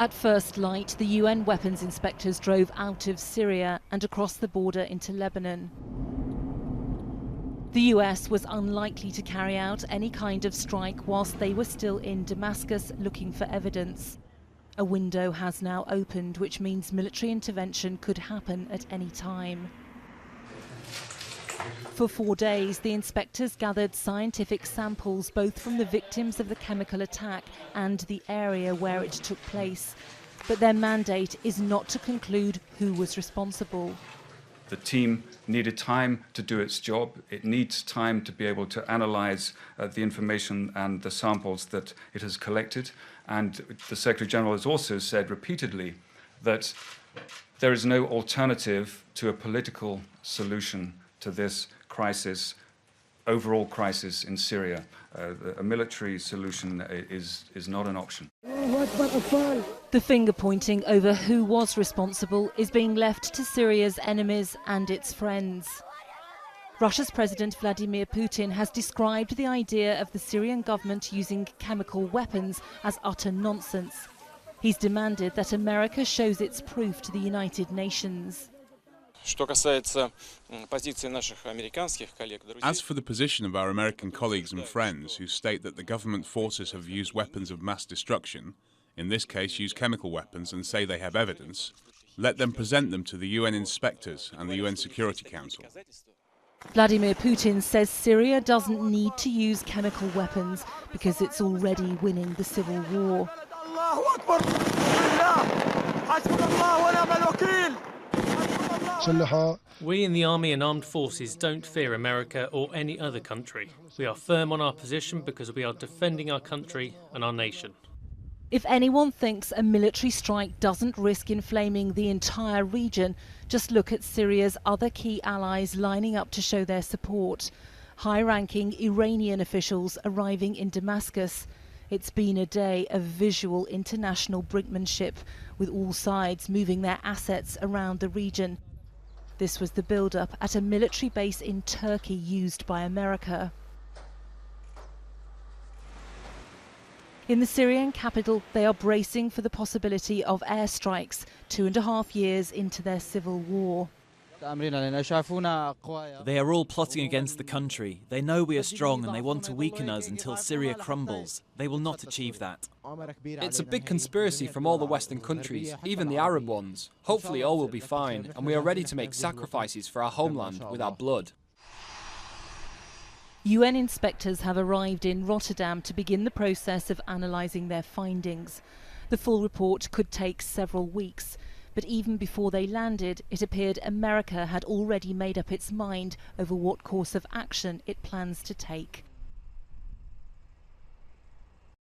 At first light, the UN weapons inspectors drove out of Syria and across the border into Lebanon. The US was unlikely to carry out any kind of strike whilst they were still in Damascus looking for evidence. A window has now opened, which means military intervention could happen at any time. For 4 days, the inspectors gathered scientific samples both from the victims of the chemical attack and the area where it took place. But their mandate is not to conclude who was responsible. The team needed time to do its job. It needs time to be able to analyse the information and the samples that it has collected. And the Secretary General has also said repeatedly that there is no alternative to a political solution to this crisis, overall crisis in Syria. A military solution is not an option. The finger-pointing over who was responsible is being left to Syria's enemies and its friends. Russia's President Vladimir Putin has described the idea of the Syrian government using chemical weapons as utter nonsense. He's demanded that America shows its proof to the United Nations. As for the position of our American colleagues and friends who state that the government forces have used weapons of mass destruction, in this case use chemical weapons, and say they have evidence, let them present them to the UN inspectors and the UN Security Council. Vladimir Putin says Syria doesn't need to use chemical weapons because it's already winning the civil war. We in the army and armed forces don't fear America or any other country. We are firm on our position because we are defending our country and our nation. If anyone thinks a military strike doesn't risk inflaming the entire region, just look at Syria's other key allies lining up to show their support. High-ranking Iranian officials arriving in Damascus. It's been a day of visual international brinkmanship, with all sides moving their assets around the region. This was the build-up at a military base in Turkey used by America. In the Syrian capital, they are bracing for the possibility of airstrikes 2.5 years into their civil war. They are all plotting against the country. They know we are strong and they want to weaken us until Syria crumbles. They will not achieve that. It's a big conspiracy from all the Western countries, even the Arab ones. Hopefully all will be fine, and we are ready to make sacrifices for our homeland with our blood. UN inspectors have arrived in Rotterdam to begin the process of analysing their findings. The full report could take several weeks. But even before they landed, it appeared America had already made up its mind over what course of action it plans to take.